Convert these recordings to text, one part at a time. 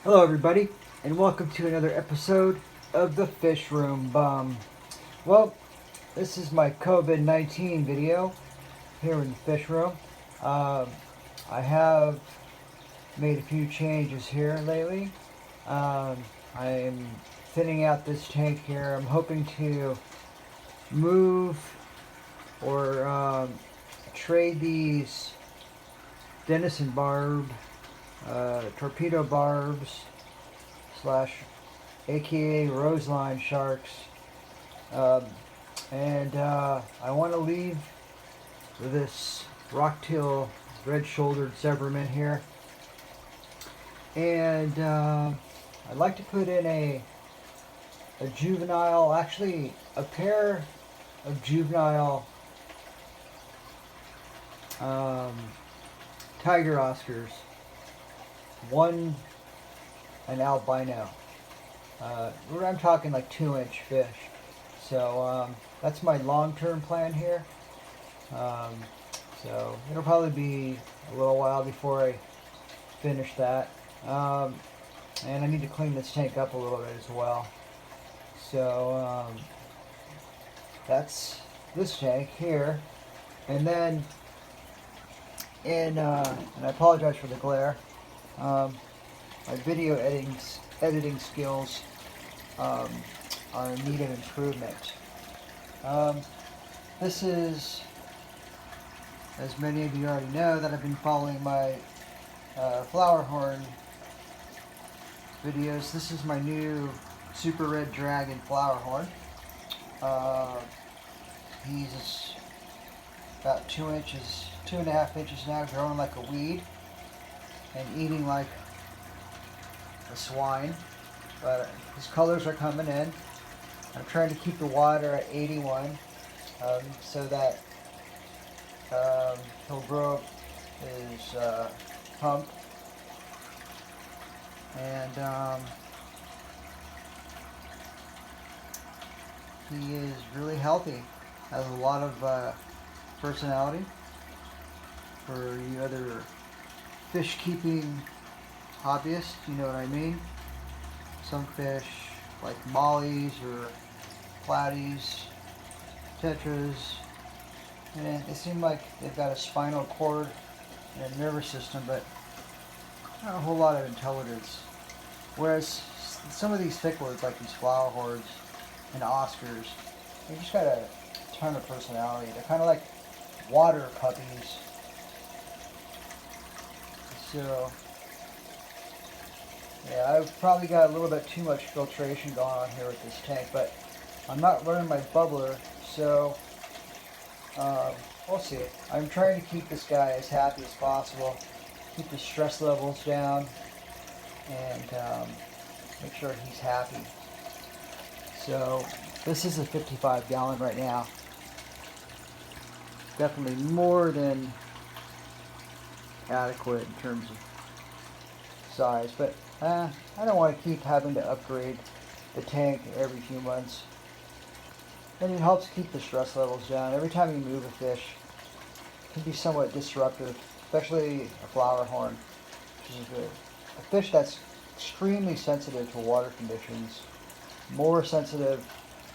Hello everybody, and welcome to another episode of the Fishroom. Well, this is my COVID-19 video here in the fish room. I have made a few changes here lately. I'm thinning out this tank here. I'm hoping to move or trade these Denison Barb, torpedo barbs slash aka Roseline sharks, and I want to leave this Rokteil red-shouldered Severum in here, and I'd like to put in a juvenile, actually a pair of juvenile tiger Oscars, one an albino. I'm talking like 2-inch fish. So that's my long-term plan here. So it'll probably be a little while before I finish that. And I need to clean this tank up a little bit as well. So that's this tank here. And then and I apologize for the glare. My video editing skills are in need of improvement. This is, as many of you already know, that I've been following my flower horn videos. This is my new super red dragon flower horn. He's about 2.5 inches now, growing like a weed and eating like a swine. But his colors are coming in. I'm trying to keep the water at 81 so that he'll grow up his hump. And he is really healthy. Has a lot of personality. For you other fish keeping hobbyists, you know what I mean. Some fish like mollies or platies, tetras, and they seem like they've got a spinal cord and a nervous system, but not a whole lot of intelligence. Whereas some of these cichlids, like these flower hordes and Oscars, they just got a ton of personality. They're kind of like water puppies. So yeah, I've probably got a little bit too much filtration going on here with this tank, but I'm not running my bubbler, so we'll see. I'm trying to keep this guy as happy as possible, keep the stress levels down, and make sure he's happy. So this is a 55 gallon right now. Definitely more than adequate in terms of size, but I don't want to keep having to upgrade the tank every few months. And it helps keep the stress levels down. Every time you move a fish, it can be somewhat disruptive, especially a flower horn, which is a fish that's extremely sensitive to water conditions, more sensitive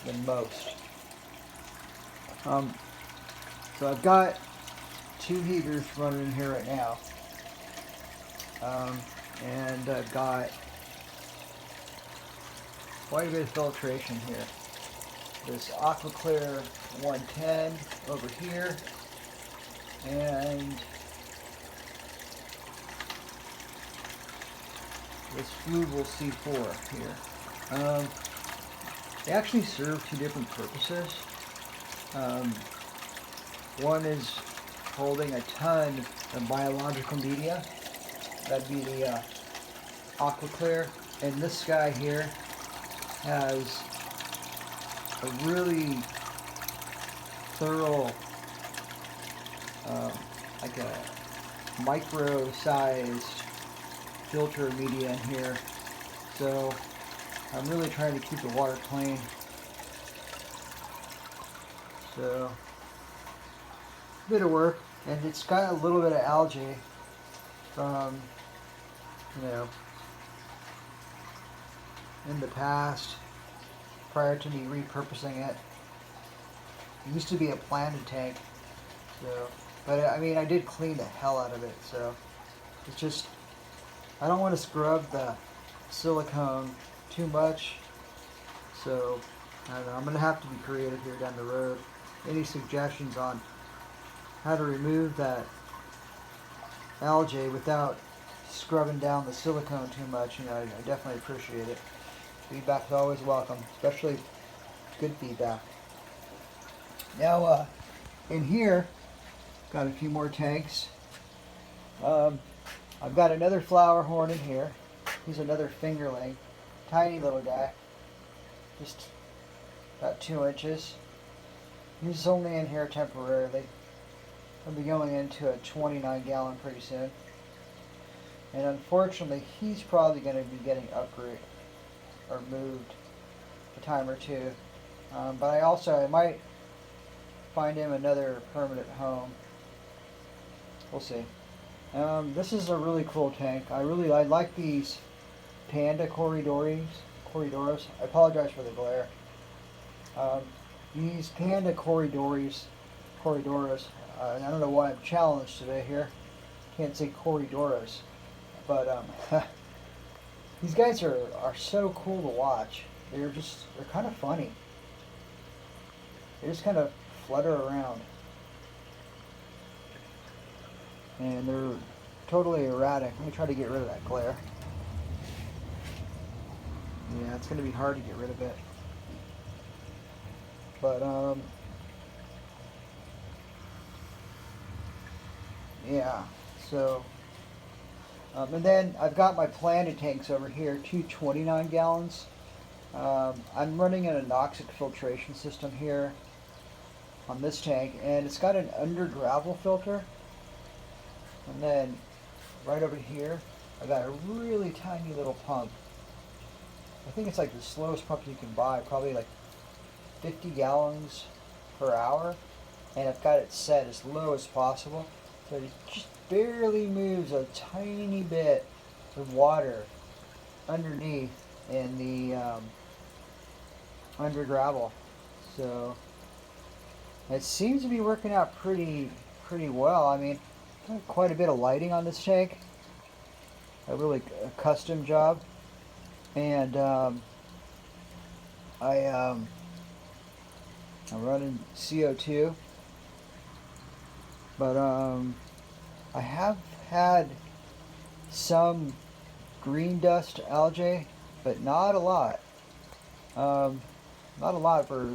than most. So I've got 2 heaters running in here right now. And I've got quite a bit of filtration here. This Aqua Clear 110 over here, and this Fluval C4 here. They actually serve 2 different purposes. One is holding a ton of biological media. That'd be the Aqua Clear, and this guy here has a really thorough, like a micro-sized filter media in here. So I'm really trying to keep the water clean. So a bit of work, and it's got a little bit of algae from, you know, in the past, prior to me repurposing it. It used to be a planted tank, so, but I mean, I did clean the hell out of it, so it's just, I don't want to scrub the silicone too much, so I don't know, I'm going to have to be creative here down the road. Any suggestions on how to remove that algae without scrubbing down the silicone too much, you know, I definitely appreciate it. Feedback is always welcome, especially good feedback. Now, in here, got a few more tanks. I've got another flower horn in here. He's another fingerling, tiny little guy, just about 2 inches. He's only in here temporarily. I'll be going into a 29 gallon pretty soon. And unfortunately, he's probably going to be getting upgraded or moved a time or two. But I might find him another permanent home. We'll see. This is a really cool tank. I like these Panda Corydoras. I apologize for the glare. These Panda Corydoras. I don't know why I'm challenged today here. Can't say Corydoras, but these guys are so cool to watch. They're kind of funny. They just kind of flutter around, and they're totally erratic. Let me try to get rid of that glare. Yeah, it's going to be hard to get rid of it, but yeah. So, and then I've got my planted tanks over here, 229 gallons. I'm running an anoxic filtration system here on this tank, and it's got an under gravel filter. And then right over here, I got a really tiny little pump. I think it's like the slowest pump you can buy, probably like 50 gallons per hour. And I've got it set as low as possible. So it just barely moves a tiny bit of water underneath in the under gravel. So it seems to be working out pretty well. I mean, quite a bit of lighting on this tank. A really custom job. And I'm running CO2. But I have had some green dust algae, but not a lot. Not a lot for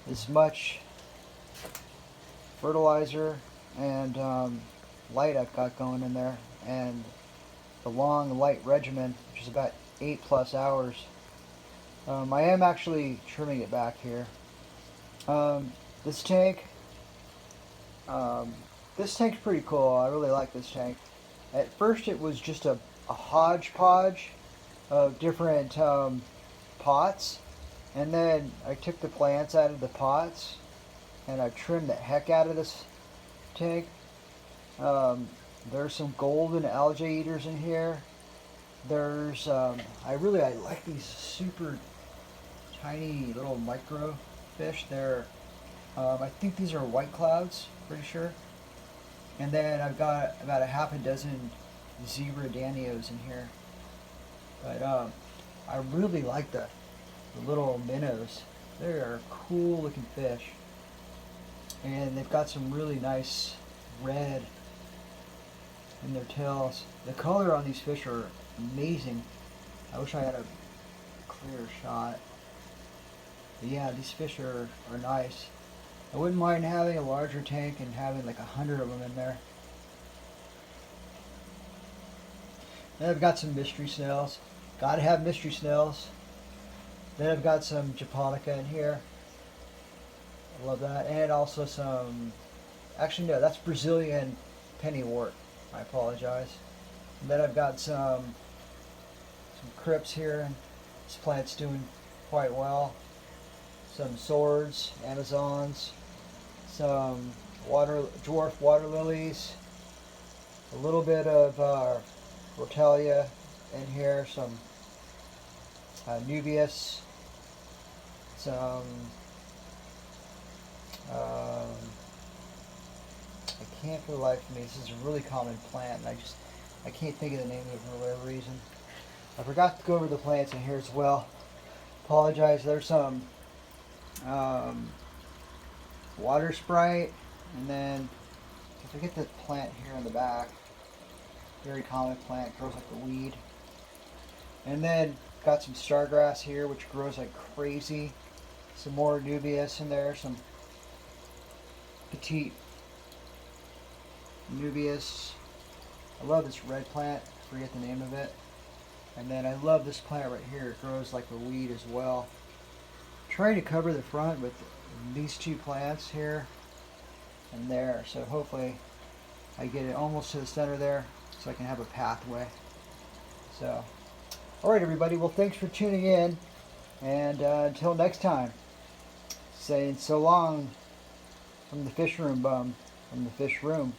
as much fertilizer and light I've got going in there, and the long light regimen, which is about 8+ hours. I am actually trimming it back here. This tank's pretty cool. I really like this tank. At first it was just a hodgepodge of different pots, and then I took the plants out of the pots and I trimmed the heck out of this tank. There's some golden algae eaters in here. There's I like these super tiny little micro fish. They're I think these are Whiteclouds, pretty sure. And then I've got about a half a dozen zebra Danios in here. But I really like the little minnows. They are cool looking fish. And they've got some really nice red in their tails. The color on these fish are amazing. I wish I had a clear shot. But yeah, these fish are nice. I wouldn't mind having a larger tank and having like 100 of them in there. Then I've got some mystery snails. Gotta have mystery snails. Then I've got some japonica in here. I love that. And also some, actually no, that's Brazilian pennywort. I apologize. And then I've got some crypts here, and this plant's doing quite well. Some swords, Amazons, some dwarf water lilies, a little bit of Rokteil in here, some Nubius, some I can't for the life of me. This is a really common plant, and I can't think of the name of it for whatever reason. I forgot to go over the plants in here as well. Apologize. There's some water sprite, and then I forget the plant here in the back. Very common plant, grows like a weed. And then got some stargrass here, which grows like crazy. Some more Nubius in there, some petite Nubius. I love this red plant, I forget the name of it. And then I love this plant right here, it grows like a weed as well. I'm trying to cover the front with these two plants here and there, so hopefully I get it almost to the center there so I can have a pathway. So, alright everybody, well thanks for tuning in, and until next time, saying so long from the fish room bum, from the fish room.